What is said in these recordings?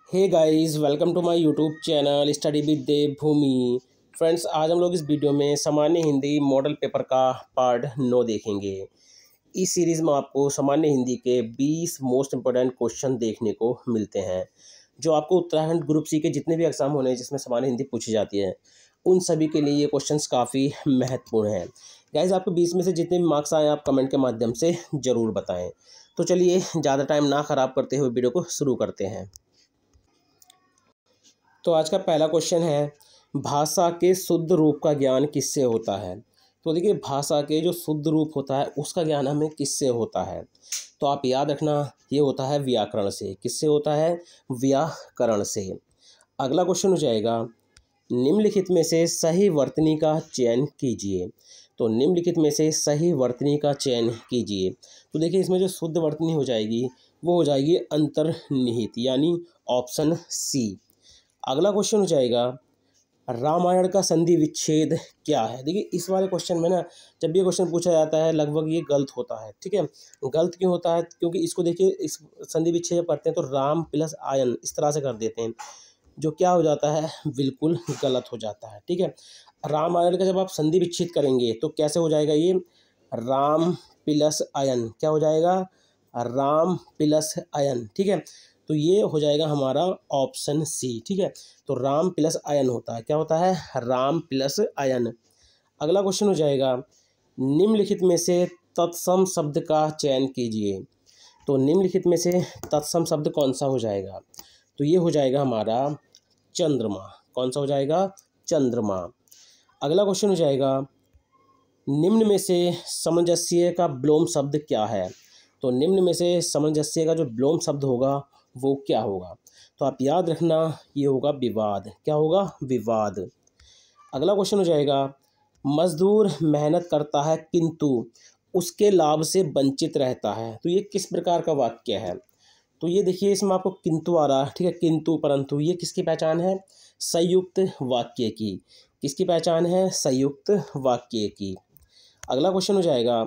Hey guys, welcome to my YouTube channel study with Devbhoomi. Friends, आज हम लोग इस वीडियो में सामान्य हिंदी मॉडल पेपर का पार्ट 9 देखेंगे। इस सीरीज़ में आपको सामान्य हिंदी के 20 मोस्ट इंपॉर्टेंट क्वेश्चन देखने को मिलते हैं, जो आपको उत्तराखंड ग्रुप सी के जितने भी एग्जाम होने हैं जिसमें सामान्य हिंदी पूछी जाती है, उन सभी के लिए ये क्वेश्चंस काफ़ी महत्वपूर्ण हैं। गाइस, आपको 20 में से जितने भी मार्क्स आए आप कमेंट के माध्यम से ज़रूर बताएँ। तो चलिए ज़्यादा टाइम ना ख़राब करते हुए वीडियो को शुरू करते हैं। तो आज का पहला क्वेश्चन है, भाषा के शुद्ध रूप का ज्ञान किससे होता है। तो देखिए, भाषा के जो शुद्ध रूप होता है उसका ज्ञान हमें किससे होता है। तो आप याद रखना, ये होता है व्याकरण से। किससे होता है? व्याकरण से। अगला क्वेश्चन हो जाएगा, निम्नलिखित में से सही वर्तनी का चयन कीजिए। तो निम्नलिखित में से सही वर्तनी का चयन कीजिए। तो देखिए, इसमें जो शुद्ध वर्तनी हो जाएगी वो हो जाएगी अंतर्निहित, यानी ऑप्शन सी। अगला क्वेश्चन हो जाएगा, रामायण का संधि विच्छेद क्या है। देखिए, इस वाले क्वेश्चन में ना, जब ये क्वेश्चन पूछा जाता है लगभग ये गलत होता है। ठीक है, गलत क्यों होता है? क्योंकि इसको देखिए, इस संधि विच्छेद जब करते हैं तो राम प्लस आयन इस तरह से कर देते हैं, जो क्या हो जाता है, बिल्कुल गलत हो जाता है। ठीक है, रामायण का जब आप संधि विच्छेद करेंगे तो कैसे हो जाएगा ये, राम प्लस आयन। क्या हो जाएगा? Ram plus ion. ठीक है, तो ये हो जाएगा हमारा ऑप्शन सी। ठीक है, तो राम प्लस आयन होता है, क्या होता है, राम प्लस आयन। अगला क्वेश्चन हो जाएगा, निम्नलिखित में से तत्सम शब्द का चयन कीजिए। तो निम्नलिखित में से तत्सम शब्द कौन सा हो जाएगा? तो ये हो जाएगा हमारा चंद्रमा। कौन सा हो जाएगा? चंद्रमा। अगला क्वेश्चन हो जाएगा, निम्न में से सामंजस्य का विलोम शब्द क्या है। तो निम्न में से सामंजस्य का जो विलोम शब्द होगा वो क्या होगा? तो आप याद रखना, ये होगा विवाद। क्या होगा? विवाद। अगला क्वेश्चन हो जाएगा, मजदूर मेहनत करता है किंतु उसके लाभ से वंचित रहता है। तो ये किस प्रकार का वाक्य है? तो ये देखिए, इसमें आपको किंतु आ रहा है। ठीक है, किंतु परंतु, ये किसकी पहचान है? संयुक्त वाक्य की। किसकी पहचान है? संयुक्त वाक्य की। अगला क्वेश्चन हो जाएगा,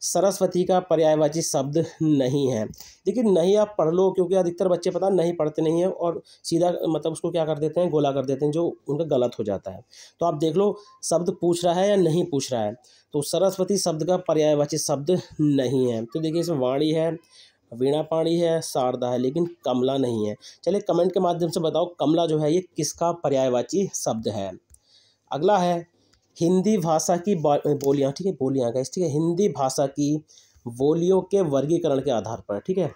सरस्वती का पर्यायवाची शब्द नहीं है। देखिए, नहीं आप पढ़ लो, क्योंकि अधिकतर बच्चे पता नहीं पढ़ते नहीं हैं और सीधा मतलब उसको क्या कर देते हैं, गोला कर देते हैं, जो उनका गलत हो जाता है। तो आप देख लो, शब्द पूछ रहा है या नहीं पूछ रहा है। तो सरस्वती शब्द का पर्यायवाची शब्द नहीं है। तो देखिए, इसमें वाणी है, वीणा पाणी है, शारदा है, लेकिन कमला नहीं है। चलिए कमेंट के माध्यम से बताओ, कमला जो है ये किसका पर्यायवाची शब्द है। अगला है, हिंदी भाषा की बोलियाँ। ठीक है, बोलियाँ गाइस। ठीक है, हिंदी भाषा की बोलियों के वर्गीकरण के आधार पर। ठीक है,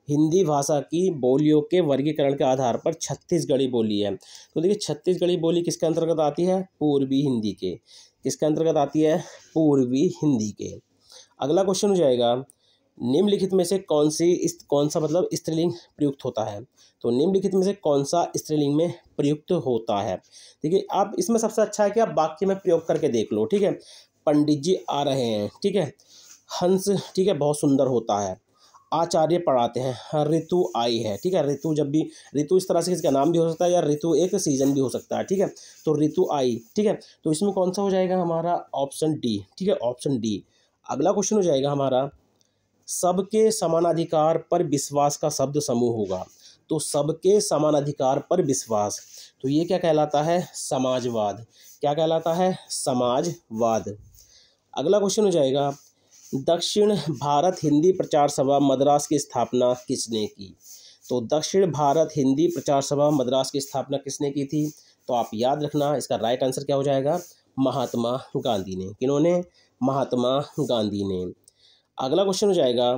हिंदी भाषा की बोलियों के वर्गीकरण के आधार पर छत्तीसगढ़ी बोली है। तो देखिए, छत्तीसगढ़ी बोली किसके अंतर्गत आती है? पूर्वी हिंदी के। किसके अंतर्गत आती है? पूर्वी हिंदी के। अगला क्वेश्चन हो जाएगा, निम्नलिखित में से कौन सा मतलब स्त्रीलिंग प्रयुक्त होता है। तो निम्नलिखित में से कौन सा स्त्रीलिंग में प्रयुक्त होता है। देखिए, आप इसमें सबसे अच्छा है कि आप वाक्य में प्रयोग करके देख लो। ठीक है, पंडित जी आ रहे हैं। ठीक है, हंस, ठीक है, बहुत सुंदर होता है। आचार्य पढ़ाते हैं। ऋतु आई है। ठीक है, ऋतु जब भी, ऋतु इस तरह से किसका नाम भी हो सकता है, या ऋतु एक सीजन भी हो सकता है। ठीक है, तो ऋतु आई। ठीक है, तो इसमें कौन सा हो जाएगा हमारा? Option D. ठीक है, ऑप्शन डी। अगला क्वेश्चन हो जाएगा हमारा, सबके समानाधिकार पर विश्वास का शब्द समूह होगा। तो सबके समानाधिकार पर विश्वास, तो ये क्या कहलाता है? समाजवाद। क्या कहलाता है? समाजवाद। अगला क्वेश्चन हो जाएगा, दक्षिण भारत हिंदी प्रचार सभा मद्रास की स्थापना किसने की। तो दक्षिण भारत हिंदी प्रचार सभा मद्रास की स्थापना किसने की थी? तो आप याद रखना, इसका राइट आंसर क्या हो जाएगा? महात्मा गांधी ने। किन्होंने? महात्मा गांधी ने। अगला क्वेश्चन हो जाएगा,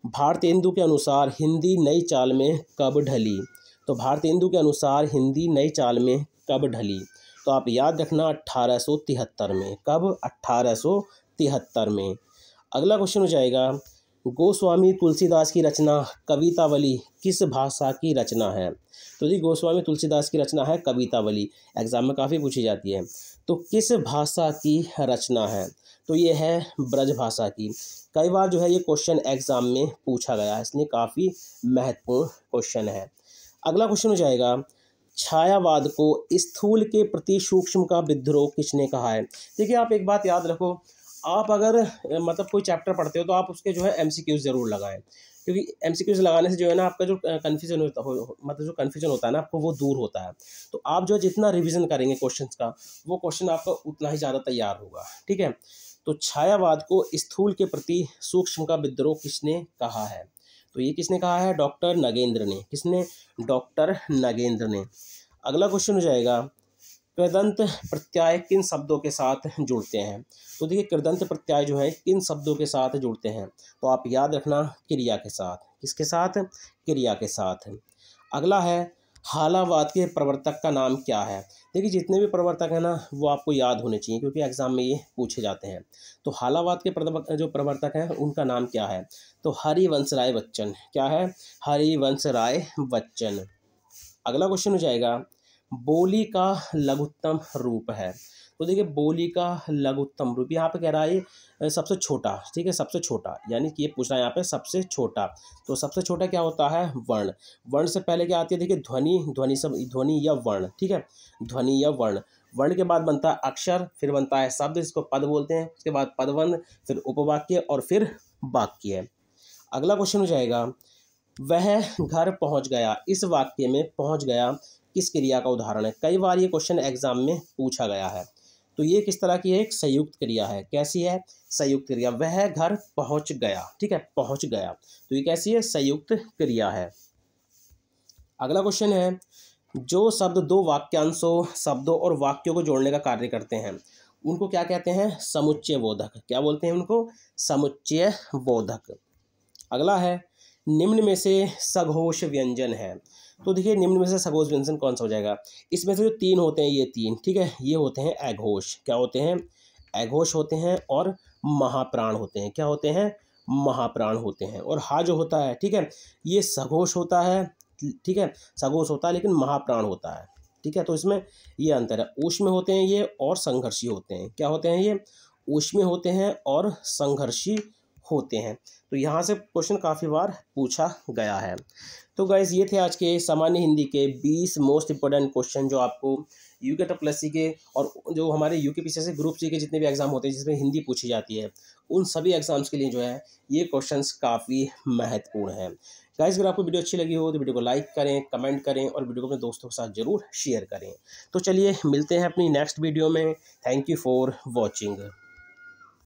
भारतेंदु के अनुसार हिंदी नई चाल में कब ढली। तो भारतेंदु के अनुसार हिंदी नई चाल में कब ढली? तो आप याद रखना, 1873 में। कब? 1873 में। अगला क्वेश्चन हो जाएगा, गोस्वामी तुलसीदास की रचना कवितावली किस भाषा की रचना है। तो जी, गोस्वामी तुलसीदास की रचना है कवितावली। एग्जाम में काफ़ी पूछी जाती है। तो किस भाषा की रचना है? तो ये है ब्रज भाषा की। कई बार जो है ये क्वेश्चन एग्जाम में पूछा गया है, इसलिए काफ़ी महत्वपूर्ण क्वेश्चन है। अगला क्वेश्चन हो जाएगा, छायावाद को स्थूल के प्रति सूक्ष्म का विद्रोह किसने कहा है। देखिए, आप एक बात याद रखो, आप अगर मतलब कोई चैप्टर पढ़ते हो तो आप उसके जो है एमसीक्यूज ज़रूर लगाएं, क्योंकि MCQs लगाने से जो है ना आपका जो कन्फ्यूजन मतलब जो कन्फ्यूजन होता है ना आपको वो दूर होता है। तो आप जो जितना रिवीजन करेंगे क्वेश्चंस का, वो क्वेश्चन आपका उतना ही ज़्यादा तैयार होगा। ठीक है, तो छायावाद को स्थूल के प्रति सूक्ष्म का विद्रोह किसने कहा है? तो ये किसने कहा है? डॉक्टर नगेंद्र ने। किसने? डॉक्टर नगेंद्र ने। अगला क्वेश्चन हो जाएगा, कृदंत प्रत्यय किन शब्दों के साथ जुड़ते हैं? तो देखिए कृदंत प्रत्यय जो है किन शब्दों के साथ जुड़ते हैं? तो आप याद रखना, क्रिया के साथ। किसके साथ? क्रिया के साथ। अगला है, हालावाद के प्रवर्तक का नाम क्या है? देखिए जितने भी प्रवर्तक हैं ना वो आपको याद होने चाहिए, क्योंकि एग्जाम में ये पूछे जाते हैं। तो हालावाद के जो प्रवर्तक हैं उनका नाम क्या है? तो हरिवंश राय बच्चन। क्या है? हरिवंश राय बच्चन। अगला क्वेश्चन हो जाएगा, बोली का लघुत्तम रूप है? तो देखिए बोली का लघुत्तम रूप यहाँ पे कह रहा है सबसे छोटा। ठीक है, सबसे छोटा, यानी कि ये पूछ रहा है यहाँ पे सबसे छोटा। तो सबसे छोटा क्या होता है? वर्ण। वर्ण से पहले क्या आती है? देखिए ध्वनि, ध्वनि या वर्ण। ठीक है, ध्वनि या वर्ण। वर्ण के बाद बनता है अक्षर, फिर बनता है शब्द, इसको पद बोलते हैं। उसके बाद पदबंध, फिर उपवाक्य और फिर वाक्य। अगला क्वेश्चन हो जाएगा, वह घर पहुंच गया, इस वाक्य में पहुंच गया किस क्रिया का उदाहरण है? कई बार ये क्वेश्चन एग्जाम में पूछा गया है। तो ये किस तरह की है? एक संयुक्त क्रिया है। कैसी है? संयुक्त क्रिया। वह घर पहुंच गया। ठीक है, पहुंच गया, तो ये कैसी है? संयुक्त क्रिया है। अगला क्वेश्चन है, जो शब्द दो वाक्यांशों, शब्दों और वाक्यों को जोड़ने का कार्य करते हैं उनको क्या कहते हैं? समुच्चय बोधक। क्या बोलते हैं उनको? समुच्चय बोधक। अगला है, निम्न में से सघोष व्यंजन है? तो देखिए निम्न में से सघोष व्यंजन कौन सा हो जाएगा? इसमें से जो तीन होते हैं, ये तीन, ठीक है, ये होते हैं अघोष। क्या होते हैं? अघोष होते हैं और महाप्राण होते हैं। क्या होते हैं? महाप्राण होते हैं। और हा जो होता है, ठीक है, ये सघोष होता है। ठीक है, सघोष होता है लेकिन महाप्राण होता है। ठीक है, तो इसमें ये अंतर है। ऊष्म होते हैं ये और संघर्षी होते हैं। क्या होते हैं ये? ऊष्मी होते हैं और संघर्षी होते हैं। तो यहाँ से क्वेश्चन काफ़ी बार पूछा गया है। तो गाइज ये थे आज के सामान्य हिंदी के 20 मोस्ट इंपॉर्टेंट क्वेश्चन जो आपको यूके प्लस सी के और जो हमारे यूके पीछे से ग्रुप सी के जितने भी एग्जाम होते हैं जिसमें हिंदी पूछी जाती है, उन सभी एग्जाम्स के लिए जो है ये क्वेश्चंस काफ़ी महत्वपूर्ण हैं। गाइज अगर आपको वीडियो अच्छी लगी हो तो वीडियो को लाइक करें, कमेंट करें और वीडियो को अपने दोस्तों के साथ ज़रूर शेयर करें। तो चलिए मिलते हैं अपनी नेक्स्ट वीडियो में। Thank you for watching.